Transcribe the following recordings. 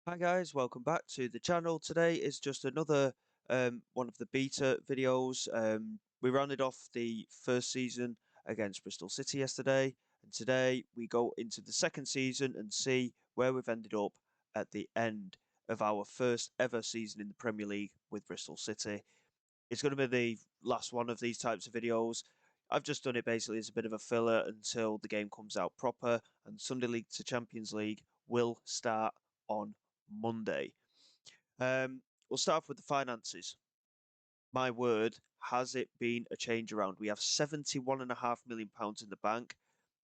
Hi guys, welcome back to the channel. Today is just another one of the beta videos. We rounded off the first season against Bristol City yesterday, and today we go into the second season and see where we've ended up at the end of our first ever season in the Premier League with Bristol City. It's going to be the last one of these types of videos. I've just done it basically as a bit of a filler until the game comes out proper, and Sunday League to Champions League will start on Monday. We'll start off with the finances. My word, has it been a change around? We have £71.5 million in the bank.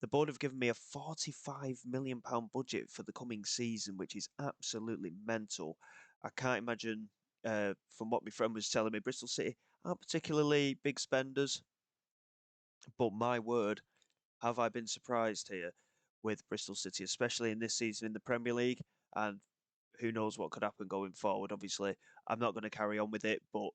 The board have given me a £45 million budget for the coming season, which is absolutely mental. I can't imagine, from what my friend was telling me, Bristol City aren't particularly big spenders, but my word, have I been surprised here with Bristol City, especially in this season in the Premier League, and who knows what could happen going forward. Obviously, I'm not going to carry on with it, but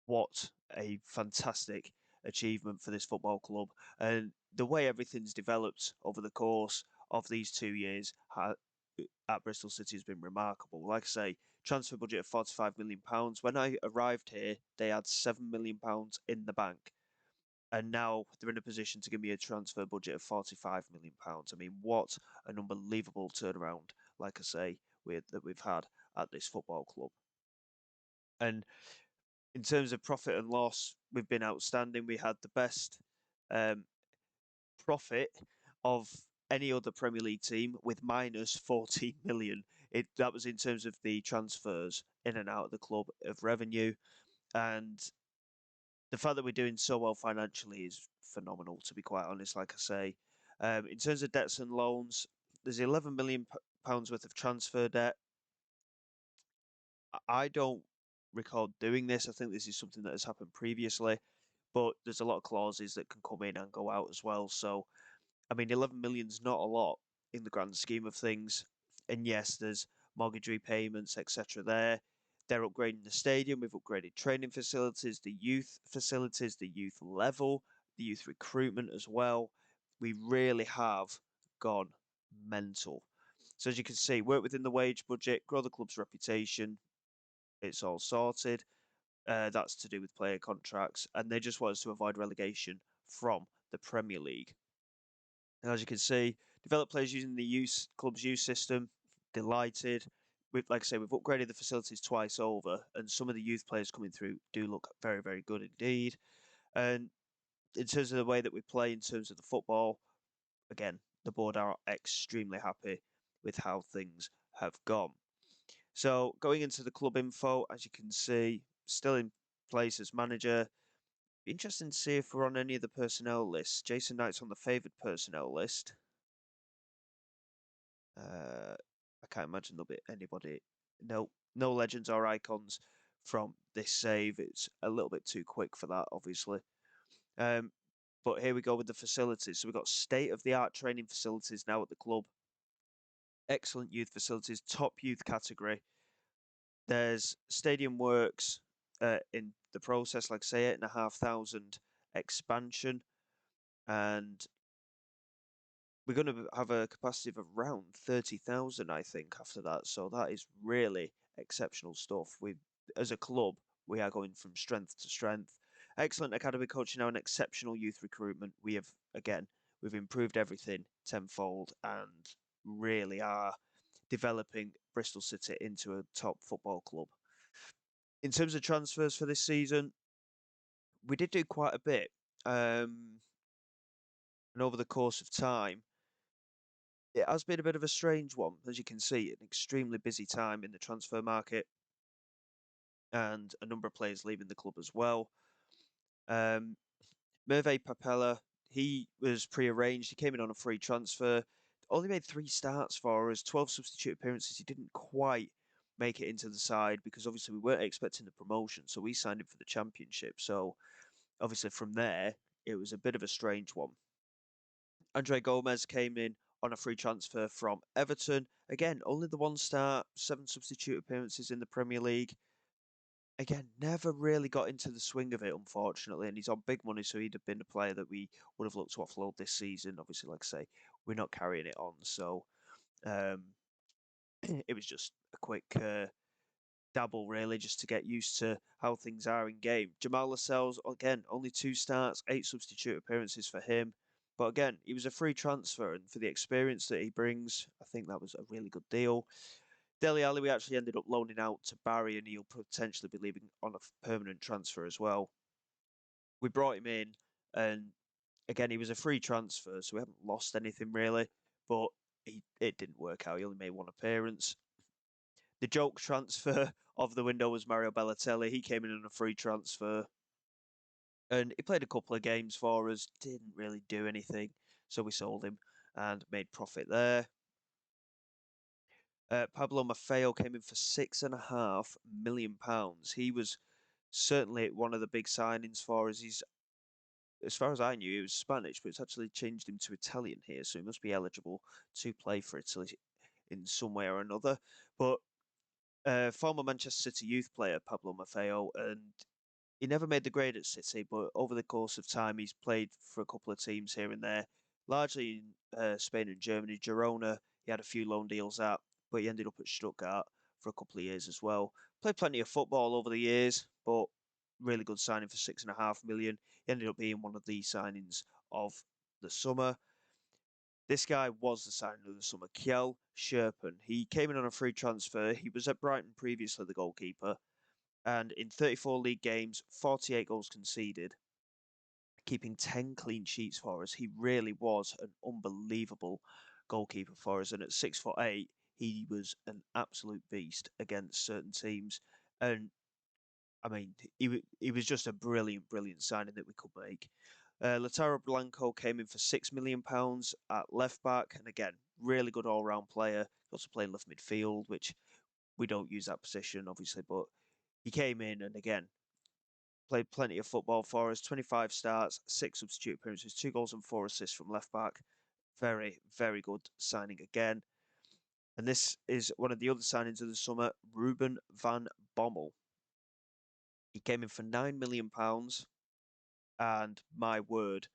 what a fantastic achievement for this football club. And the way everything's developed over the course of these 2 years at Bristol City has been remarkable. Like I say, transfer budget of £45 million. When I arrived here, they had £7 million in the bank. And now they're in a position to give me a transfer budget of £45 million. I mean, what an unbelievable turnaround, like I say, that we've had at this football club. And in terms of profit and loss, we've been outstanding. We had the best um, profit of any other Premier League team with minus 14 million. That was in terms of the transfers in and out of the club of revenue. And the fact that we're doing so well financially is phenomenal, to be quite honest, like I say. In terms of debts and loans, there's £11 million worth of transfer debt. I don't recall doing this. I think this is something that has happened previously, but there's a lot of clauses that can come in and go out as well. So, I mean, 11 million's not a lot in the grand scheme of things. And yes, there's mortgage repayments, etc. there. They're upgrading the stadium. We've upgraded training facilities, the youth level, the youth recruitment as well. We really have gone mental. So as you can see, work within the wage budget, grow the club's reputation. It's all sorted. That's to do with player contracts, and they just want us to avoid relegation from the Premier League. And as you can see, develop players using the club's use system. Delighted. Like I say, we've upgraded the facilities twice over, and some of the youth players coming through do look very, very good indeed. And in terms of the way that we play, in terms of the football, again, the board are extremely happy with how things have gone. So going into the club info, as you can see, still in place as manager. Interesting to see if we're on any of the personnel lists. Jason Knight's on the favoured personnel list. I can't imagine there'll be anybody. No, no legends or icons from this save. It's a little bit too quick for that, obviously. Um, but here we go with the facilities. So we've got state-of-the-art training facilities now at the club. Excellent youth facilities, top youth category. There's stadium works in the process, like I say, 8,500 expansion, and we're going to have a capacity of around 30,000, I think, after that. So that is really exceptional stuff. As a club, we are going from strength to strength. Excellent academy coaching now and exceptional youth recruitment. We have, again, we've improved everything tenfold and really are developing Bristol City into a top football club. In terms of transfers for this season, we did do quite a bit. And over the course of time, it has been a bit of a strange one, as you can see, an extremely busy time in the transfer market and a number of players leaving the club as well. Um, Merve Papella, he was pre-arranged. He came in on a free transfer. Only made 3 starts for us, 12 substitute appearances. He didn't quite make it into the side because obviously we weren't expecting the promotion, so we signed him for the championship. So obviously from there, it was a bit of a strange one. Andre Gomez came in on a free transfer from Everton. Again, only the 1 start, 7 substitute appearances in the Premier League. Again, never really got into the swing of it, unfortunately, and he's on big money, so he'd have been a player that we would have looked to offload this season. Obviously, like I say, we're not carrying it on, so um, it was just a quick dabble, really, just to get used to how things are in game. Jamal Lascelles, again, only 2 starts, 8 substitute appearances for him. But again, he was a free transfer, and for the experience that he brings, I think that was a really good deal. Dele Alli, we actually ended up loaning out to Barry, and he'll potentially be leaving on a permanent transfer as well. We brought him in, and again, he was a free transfer, so we haven't lost anything really. But it didn't work out. He only made 1 appearance. The joke transfer of the window was Mario Balotelli. He came in on a free transfer, and he played a couple of games for us. Didn't really do anything, so we sold him and made profit there. Pablo Maffeo came in for £6.5 million. He was certainly one of the big signings for us. He's, as far as I knew, he was Spanish, but it's actually changed him to Italian here, so he must be eligible to play for Italy in some way or another. But former Manchester City youth player Pablo Maffeo, and he never made the grade at City, but over the course of time, he's played for a couple of teams here and there, largely in Spain and Germany. Girona, he had a few loan deals at, but he ended up at Stuttgart for a couple of years as well. Played plenty of football over the years, but really good signing for £6.5 million. He ended up being one of the signings of the summer. This guy was the signing of the summer, Kjell Sherpen. He came in on a free transfer. He was at Brighton previously, the goalkeeper, and in 34 league games, 48 goals conceded, keeping 10 clean sheets for us. He really was an unbelievable goalkeeper for us. And at 6'8", he was an absolute beast against certain teams. And I mean, he was just a brilliant, brilliant signing that we could make. Lautaro Blanco came in for £6 million at left back, and again, really good all round player. Also playing left midfield, which we don't use that position, obviously, but he came in and again played plenty of football for us. 25 starts, 6 substitute appearances, 2 goals and 4 assists from left back. Very, very good signing again. And this is one of the other signings of the summer, Ruben van Bommel. He came in for £9 million, and my word,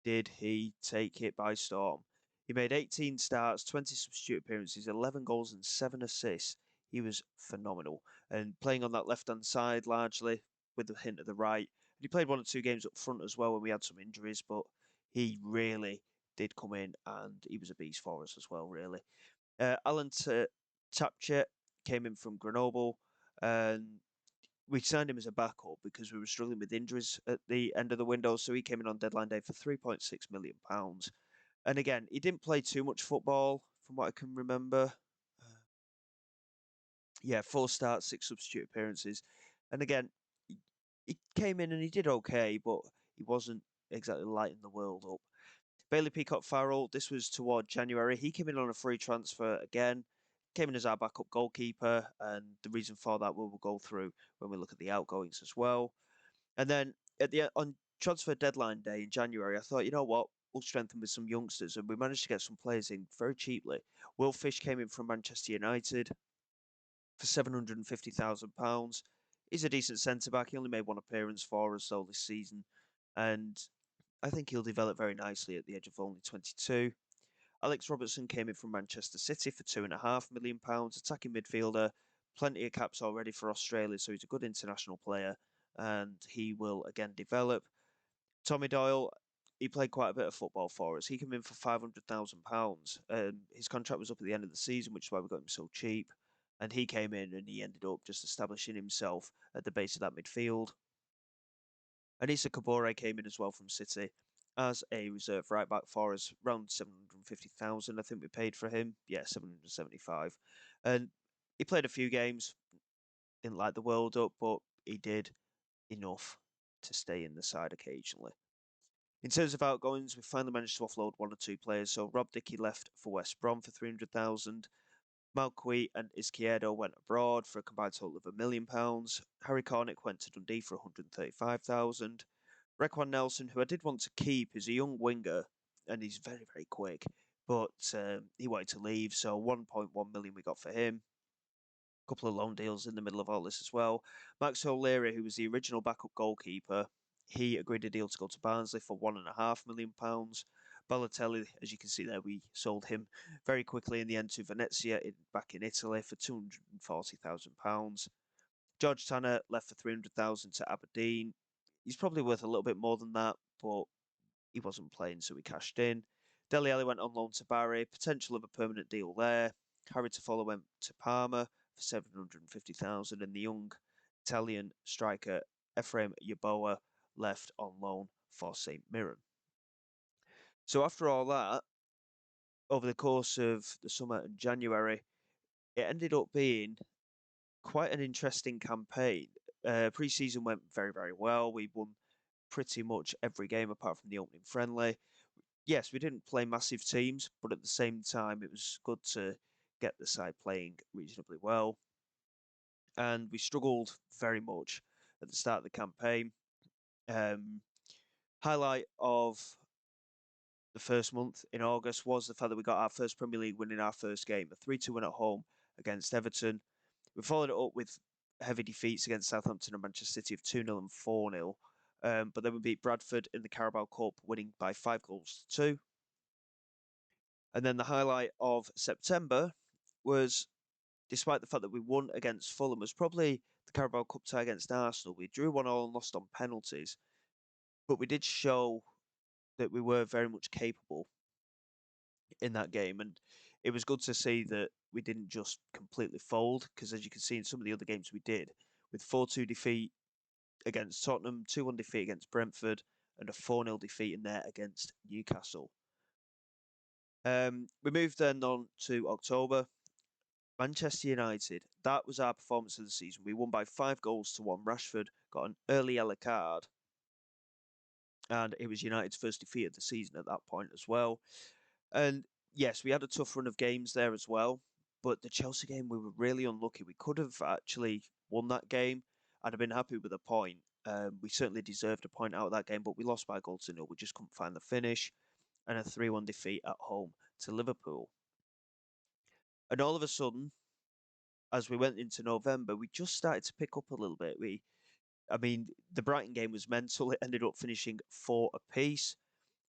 did he take it by storm. He made 18 starts, 20 substitute appearances, 11 goals and 7 assists. He was phenomenal. And playing on that left-hand side largely, with the hint of the right. And he played 1 or 2 games up front as well when we had some injuries, but he really did come in and he was a beast for us as well, really. Alan Tapchet came in from Grenoble, and we signed him as a backup because we were struggling with injuries at the end of the window. So he came in on deadline day for £3.6 million. And again, he didn't play too much football from what I can remember. Yeah, 4 starts, 6 substitute appearances. And again, he came in and he did okay, but he wasn't exactly lighting the world up. Bailey Peacock Farrell, this was toward January. He came in on a free transfer again, came in as our backup goalkeeper, and the reason for that we will go through when we look at the outgoings as well. And then on transfer deadline day in January, I thought, you know what, we'll strengthen with some youngsters, and we managed to get some players in very cheaply. Will Fish came in from Manchester United for £750,000. He's a decent centre back. He only made 1 appearance for us though this season, and I think he'll develop very nicely at the age of only 22. Alex Robertson came in from Manchester City for £2.5 million, attacking midfielder, plenty of caps already for Australia, so he's a good international player, and he will again develop. Tommy Doyle, he played quite a bit of football for us. He came in for £500,000. His contract was up at the end of the season, which is why we got him so cheap. And he came in and he ended up just establishing himself at the base of that midfield. Anissa Kabore came in as well from City as a reserve right back for us, around 750,000. I think we paid for him. Yeah, 775. And he played a few games, didn't like the World Up, but he did enough to stay in the side occasionally. In terms of outgoings, we finally managed to offload 1 or 2 players. So Rob Dickey left for West Brom for 300,000. Malqui and Izquierdo went abroad for a combined total of £1 million. Harry Cornick went to Dundee for 135,000. Requan Nelson, who I did want to keep, is a young winger and he's very, very quick. But he wanted to leave, so 1.1 million we got for him. A couple of loan deals in the middle of all this as well. Max O'Leary, who was the original backup goalkeeper, he agreed a deal to go to Barnsley for £1.5 million. Balotelli, as you can see there, we sold him very quickly in the end to Venezia back in Italy for £240,000. George Tanner left for 300,000 to Aberdeen. He's probably worth a little bit more than that, but he wasn't playing, so we cashed in. Dele Alli went on loan to Barry, potential of a permanent deal there. Harry Toffolo went to Parma for 750,000, and the young Italian striker Ephraim Yeboah left on loan for St Mirren. So after all that, over the course of the summer and January, it ended up being quite an interesting campaign. Pre-season went very, very well. We won pretty much every game apart from the opening friendly. Yes, we didn't play massive teams, but at the same time, it was good to get the side playing reasonably well. And we struggled very much at the start of the campaign. Highlight of the first month in August was the fact that we got our first Premier League win in our first game, a 3-2 win at home against Everton. We followed it up with heavy defeats against Southampton and Manchester City of 2-0 and 4-0. But then we beat Bradford in the Carabao Cup, winning by 5-2. And then the highlight of September was, despite the fact that we won against Fulham, was probably the Carabao Cup tie against Arsenal. We drew 1-1 and lost on penalties, but we did show that we were very much capable in that game. And it was good to see that we didn't just completely fold, because as you can see in some of the other games we did, with 4-2 defeat against Tottenham, 2-1 defeat against Brentford, and a 4-0 defeat in there against Newcastle. We moved then on to October. Manchester United, that was our performance of the season. We won by 5-1. Rashford got an early yellow card, and it was United's first defeat of the season at that point as well. And yes, we had a tough run of games there as well, but the Chelsea game, we were really unlucky. We could have actually won that game. I'd have been happy with a point. We certainly deserved a point out of that game, but we lost by a goal to nil. We just couldn't find the finish, and a 3-1 defeat at home to Liverpool. And all of a sudden, as we went into November, we just started to pick up a little bit. The Brighton game was mental. It ended up finishing 4 apiece.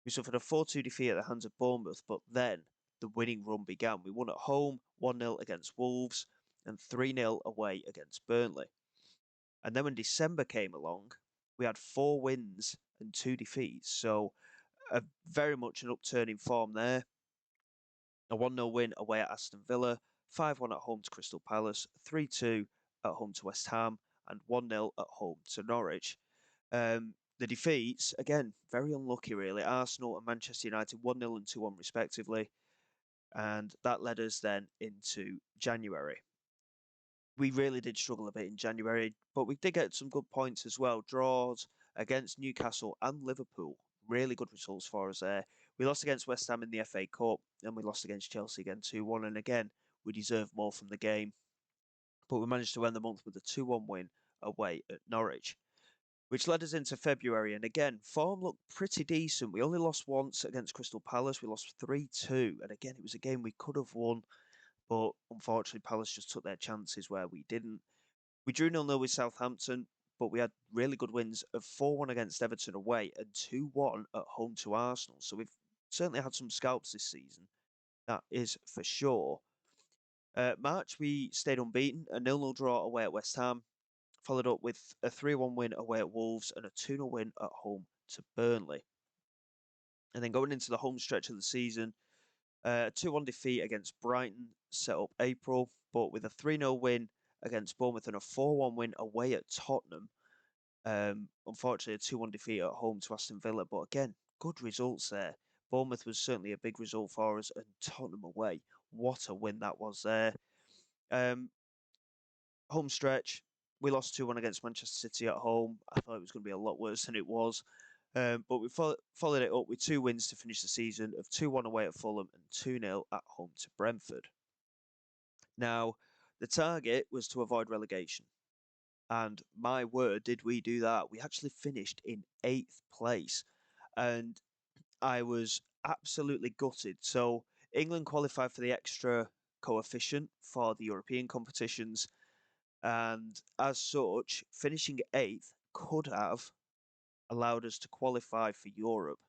We suffered a 4-2 defeat at the hands of Bournemouth, but then the winning run began. We won at home, 1-0 against Wolves, and 3-0 away against Burnley. And then when December came along, we had 4 wins and 2 defeats. So very much an upturn in form there. A 1-0 win away at Aston Villa, 5-1 at home to Crystal Palace, 3-2 at home to West Ham, and 1-0 at home to Norwich. The defeats, again, very unlucky really. Arsenal and Manchester United 1-0 and 2-1 respectively. And that led us then into January. We really did struggle a bit in January, but we did get some good points as well. Draws against Newcastle and Liverpool. Really good results for us there. We lost against West Ham in the FA Cup, and we lost against Chelsea again 2-1. And again, we deserved more from the game. But we managed to end the month with a 2-1 win away at Norwich, which led us into February. And again, form looked pretty decent. We only lost once against Crystal Palace. We lost 3-2. And again, it was a game we could have won, but unfortunately, Palace just took their chances where we didn't. We drew 0-0 with Southampton, but we had really good wins of 4-1 against Everton away and 2-1 at home to Arsenal. So we've certainly had some scalps this season. That is for sure. March, we stayed unbeaten, a 0-0 draw away at West Ham, followed up with a 3-1 win away at Wolves and a 2-0 win at home to Burnley. And then going into the home stretch of the season, a 2-1 defeat against Brighton set up April, but with a 3-0 win against Bournemouth and a 4-1 win away at Tottenham. Unfortunately, a 2-1 defeat at home to Aston Villa, but again, good results there. Bournemouth was certainly a big result for us, and Tottenham away, what a win that was there. Home stretch, we lost 2-1 against Manchester City at home. I thought it was going to be a lot worse than it was. But we followed it up with 2 wins to finish the season of 2-1 away at Fulham and 2-0 at home to Brentford. Now, the target was to avoid relegation. And my word, did we do that. We actually finished in 8th place. And I was absolutely gutted. So England qualified for the extra coefficient for the European competitions. And as such, finishing 8th could have allowed us to qualify for Europe.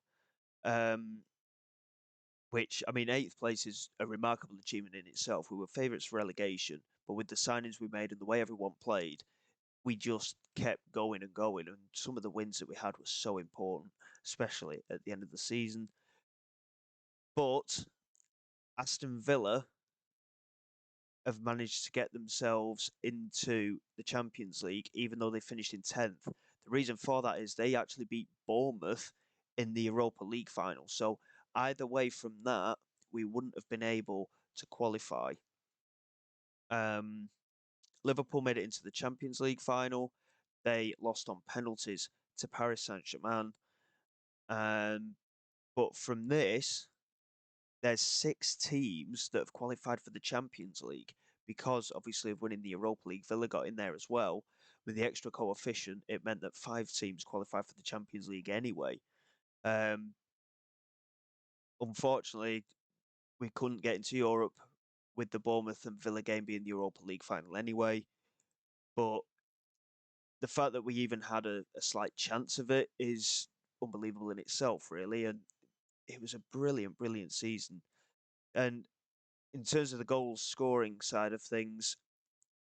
which, I mean, eighth place is a remarkable achievement in itself. We were favourites for relegation, but with the signings we made and the way everyone played, we just kept going and going. And some of the wins that we had were so important, especially at the end of the season. But Aston Villa have managed to get themselves into the Champions League, even though they finished in 10th. The reason for that is they actually beat Bournemouth in the Europa League final. So either way from that, we wouldn't have been able to qualify. Liverpool made it into the Champions League final. They lost on penalties to Paris Saint-Germain. But from this, there's 6 teams that have qualified for the Champions League because obviously of winning the Europa League. Villa got in there as well. With the extra coefficient, it meant that 5 teams qualified for the Champions League anyway. Unfortunately, we couldn't get into Europe with the Bournemouth and Villa game being the Europa League final anyway. But the fact that we even had a slight chance of it is unbelievable in itself, really. And it was a brilliant, brilliant season. And in terms of the goals scoring side of things,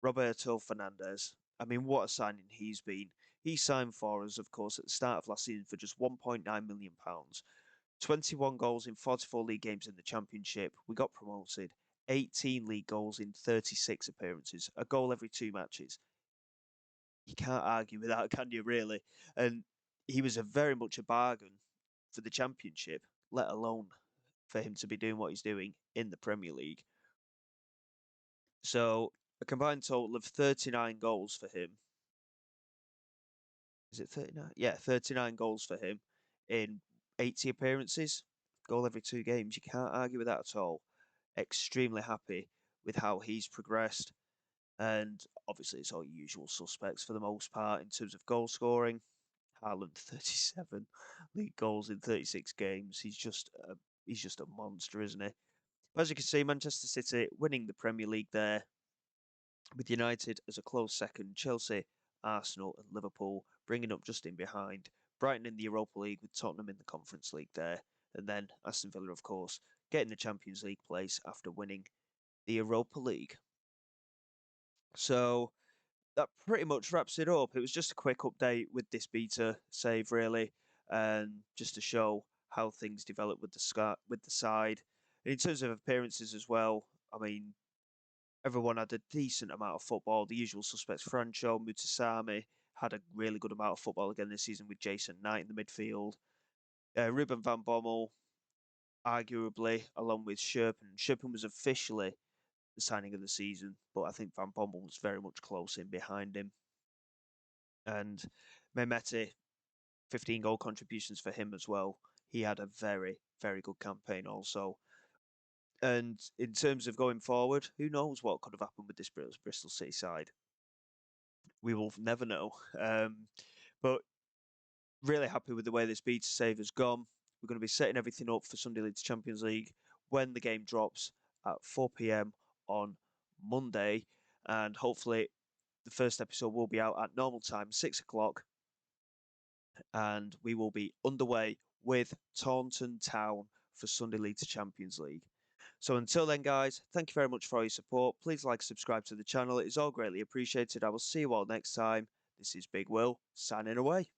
Roberto Fernandez, I mean, what a signing he's been. He signed for us, of course, at the start of last season for just £1.9 million. 21 goals in 44 league games in the Championship. We got promoted. 18 league goals in 36 appearances. A goal every 2 matches. You can't argue with that, can you, really? And he was very much a bargain for the Championship, let alone for him to be doing what he's doing in the Premier League. So a combined total of 39 goals for him. Is it 39? Yeah, 39 goals for him in 80 appearances. Goal every 2 games. You can't argue with that at all. Extremely happy with how he's progressed. And obviously, it's all usual suspects for the most part in terms of goal scoring. Haaland, 37 league goals in 36 games. He's just a monster, isn't he? But as you can see, Manchester City winning the Premier League there, with United as a close second, Chelsea, Arsenal and Liverpool bringing up just in behind, Brighton in the Europa League with Tottenham in the Conference League there, and then Aston Villa, of course, getting the Champions League place after winning the Europa League. So that pretty much wraps it up. It was just a quick update with this beta save, really, and just to show how things developed with the side. And in terms of appearances as well, I mean, everyone had a decent amount of football. The usual suspects, Francho, Mutasami, had a really good amount of football again this season with Jason Knight in the midfield. Ruben van Bommel, arguably, along with Sherpen. Sherpen was officially the signing of the season, but I think Van Bommel was very much close in behind him. And Mehmeti, 15 goal contributions for him as well. He had a very, very good campaign also. And in terms of going forward, who knows what could have happened with this Bristol City side? We will never know. But really happy with the way this beta save has gone. We're going to be setting everything up for Sunday League Champions League when the game drops at 4 p.m. on Monday. And hopefully the first episode will be out at normal time, 6 o'clock. And we will be underway with Taunton Town for Sunday League to Champions League. So until then, guys, thank you very much for your support. Please like, subscribe to the channel. It is all greatly appreciated. I will see you all next time. This is Big Will, signing away.